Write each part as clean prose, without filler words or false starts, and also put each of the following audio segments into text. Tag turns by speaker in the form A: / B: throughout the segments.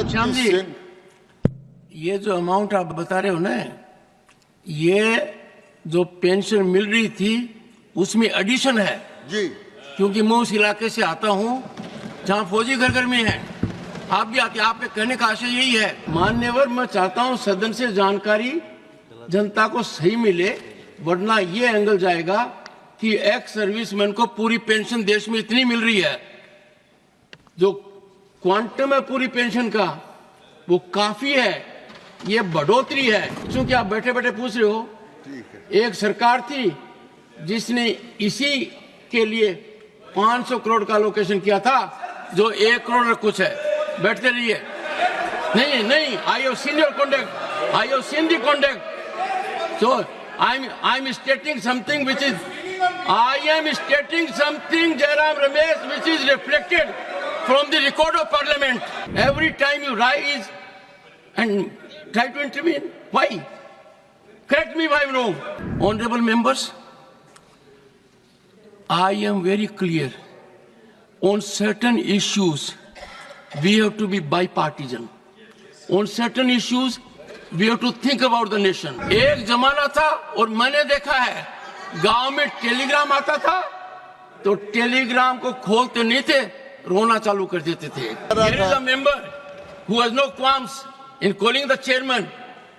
A: भारत
B: श्याम
A: की
B: जी, ये जो अमाउंट आप बता रहे हो ना, ये जो पेंशन मिल रही थी उसमें एडिशन है
A: जी।
B: क्योंकि मैं उस इलाके से आता हूँ जहाँ फौजी घर घर में है, आप भी आते। आपके कहने का आशय यही है। मान्यवर, मैं चाहता हूँ सदन से जानकारी जनता को सही मिले, वरना ये एंगल जाएगा कि एक्स सर्विसमैन को पूरी पेंशन देश में इतनी मिल रही है, जो क्वांटम है पूरी पेंशन का वो काफी है, ये बढ़ोतरी है। क्योंकि आप बैठे बैठे पूछ रहे हो, एक सरकार थी जिसने इसी के लिए 500 करोड़ का एलोकेशन किया था, जो 1 करोड़ कुछ है। बैठते रहिए। नहीं, I have seen your conduct, I have seen the conduct. So I am स्टेटिंग something which is, I am stating something, Jairam Ramesh, which is reflected from the record of Parliament. Every time you rise and try to intervene, why? Correct me if I am wrong. Honorable members, I am very clear. On certain issues, we have to be bipartisan. On certain issues, we have to think about the nation. एक जमाना था और मैंने देखा है, गांव में Telegram आता था तो टेलीग्राम को खोलते नहीं थे, रोना चालू कर देते थे। Here is a member who has no qualms in calling the chairman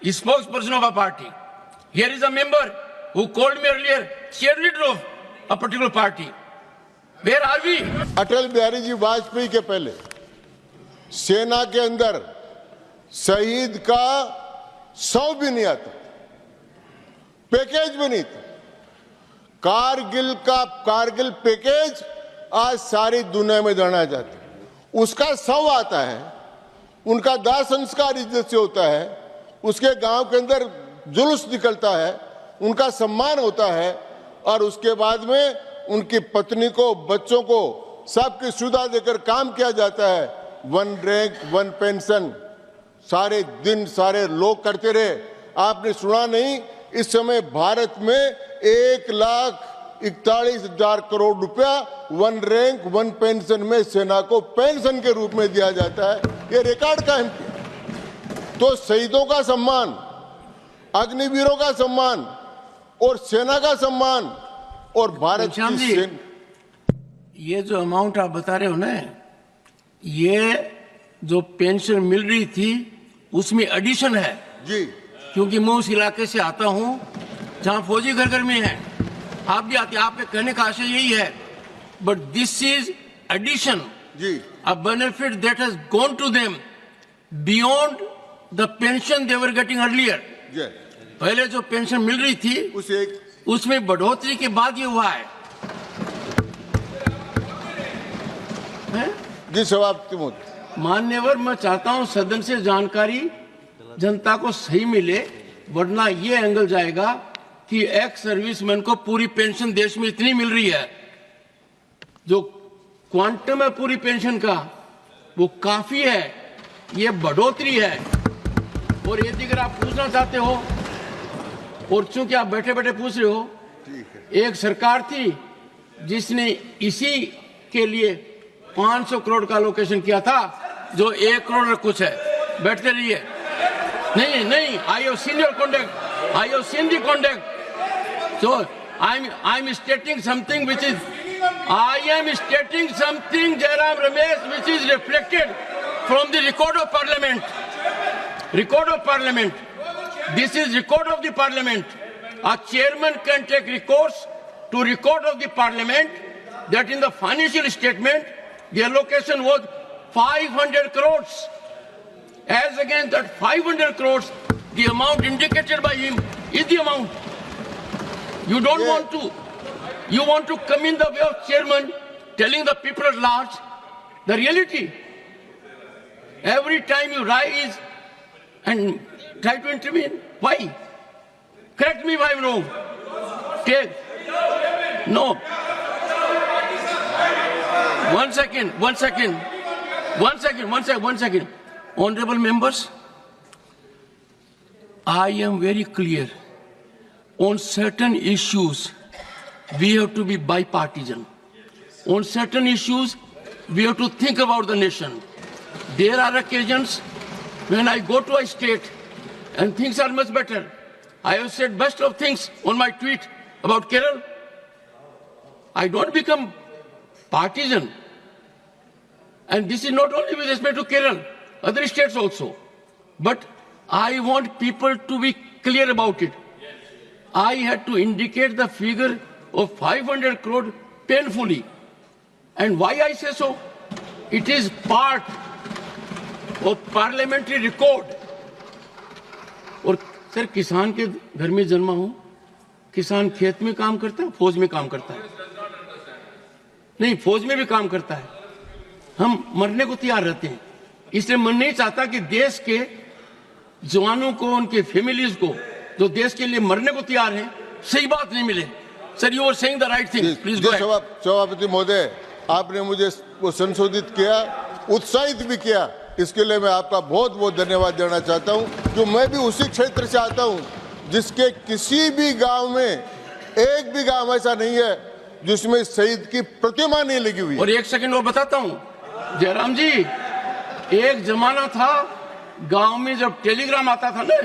B: a spokesperson of a party. Here is a member who called me earlier cheerleader of a particular party. Where are we?
A: Atal Bihari ji Vajpayee के पहले सेना के अंदर शहीद का 100 भी नहीं आता, पैकेज भी नहीं था। कारगिल पैकेज आज सारी दुनिया में जाना जाता है, उसका 100 आता है, उनका दाह संस्कार इज्जत से होता है, उसके गांव के अंदर जुलूस निकलता है, उनका सम्मान होता है, और उसके बाद में उनकी पत्नी को, बच्चों को सबकी सुविधा देकर काम किया जाता है। 1 रैंक 1 पेंशन सारे दिन सारे लोग करते रहे। आपने सुना नहीं, इस समय भारत में 1,41,000 करोड़ रुपया 1 रैंक 1 पेंशन में सेना को पेंशन के रूप में दिया जाता है। ये रिकॉर्ड कायम किया। तो शहीदों का सम्मान, अग्निवीरों का सम्मान और सेना का सम्मान और भारत की सेना,
B: ये जो अमाउंट आप बता रहे हो ना, ये जो पेंशन मिल रही थी उसमें एडिशन है
A: जी।
B: क्योंकि मैं उस इलाके से आता हूं जहां फौजी घर घर में है, आप भी आते। आपके कहने का आशय यही है, बट दिस इज एडिशन,
A: जी,
B: a benefit that has gone to them beyond the pension they were getting earlier. पहले जो पेंशन मिल रही थी उसमें बढ़ोतरी के बाद ये हुआ है।
A: जी समाप्ति मोदी।
B: मान्यवर, मैं चाहता हूं सदन से जानकारी जनता को सही मिले, वरना ये एंगल जाएगा कि एक्स सर्विसमैन को पूरी पेंशन देश में इतनी मिल रही है, जो क्वांटम है पूरी पेंशन का वो काफी है, ये बढ़ोतरी है। और यदि अगर आप पूछना चाहते हो, और चूंकि आप बैठे बैठे पूछ रहे हो, एक सरकार थी जिसने इसी के लिए 500 करोड़ का एलोकेशन किया था, जो 1 करोड़ कुछ है। बैठते रहिए। नहीं, I have seen your conduct, I have seen the conduct. So I am स्टेटिंग something which is, I am stating something, Jairam Ramesh, which is reflected from the record of Parliament. Record of Parliament. This is record of the Parliament. A chairman can take recourse to record of the Parliament that in the financial statement the allocation was 500 crores. As against that 500 crores, the amount indicated by him is the amount. You don't want to. You want to come in the way of chairman telling the people at large the reality. Every time you rise and try to intervene, why? Correct me if I'm wrong. Okay. No. One second. Honorable members, I am very clear. On certain issues, we have to be bipartisan. On certain issues, we have to think about the nation. There are occasions when I go to a state and things are much better, I have said best of things on my tweet about Kerala. I don't become partisan. And this is not only with respect to Kerala, other states also. But I want people to be clear about it. I had to indicate the figure of 500 crore painfully. And why I say so? It is part of parliamentary record. और sir किसान के घर में जन्मा हूं, किसान खेत में काम करता है, फौज में काम करता है, नहीं फौज में भी काम करता है, हम मरने को तैयार रहते हैं, इसलिए मैं नहीं चाहता कि देश के जवानों को, उनके फैमिलीज को, जो देश के लिए मरने को तैयार हैं, सही बात नहीं मिले। Sir you are saying the right thing, please go ahead.
A: सभापति महोदय, आपने मुझे वो संशोधित किया, उत्साहित भी किया, इसके लिए मैं आपका बहुत बहुत धन्यवाद देना चाहता हूं। जो मैं भी उसी क्षेत्र से आता हूं जिसके किसी भी गांव में एक भी गांव ऐसा नहीं है जिसमें शहीद की प्रतिमा नहीं लगी हुई।
B: और एक सेकंड और बताता हूं जयराम जी, एक जमाना था गांव में जब टेलीग्राम आता था ना,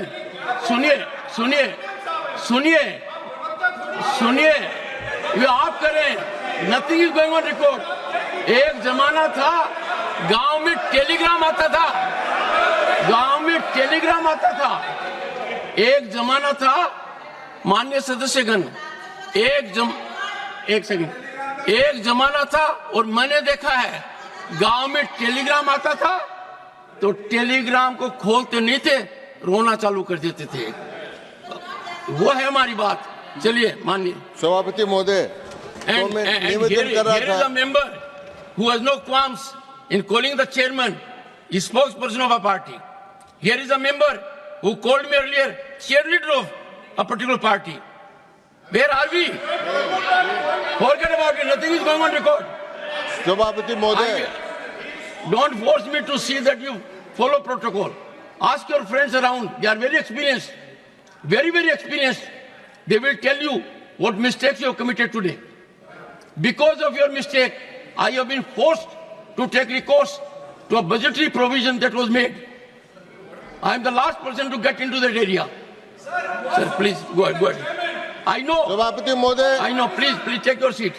B: सुनिए सुनिए सुनिए सुनिए, ये आप करें, nothing is going on record. एक जमाना था गांव में टेलीग्राम आता था, गांव में टेलीग्राम आता था, एक जमाना था माननीय सदस्यगण, एक सेकंड, एक जमाना था और मैंने देखा है गांव में टेलीग्राम आता था तो टेलीग्राम को खोलते नहीं थे, रोना चालू कर देते थे। वो है हमारी बात। चलिए माननीय
A: सभापति महोदय, तो मैं निवेदन कर रहा था।
B: Here is a member who has no qualms in calling the chairman a spokesperson of a party. Here is a member who called me earlier cheerleader of a particular party. Where are we? Forget about it. Nothing is going on record.
A: सभापति महोदय,
B: Don't force me to see that you follow protocol. Ask your friends around. They are very experienced. Very, very experienced. They will tell you what mistakes you have committed today. Because of your mistake, I have been forced to take recourse to a budgetary provision that was made. I am the last person to get into that area. Sir, please go ahead. I know.
A: सभापति महोदय,
B: I know. Please take your seat.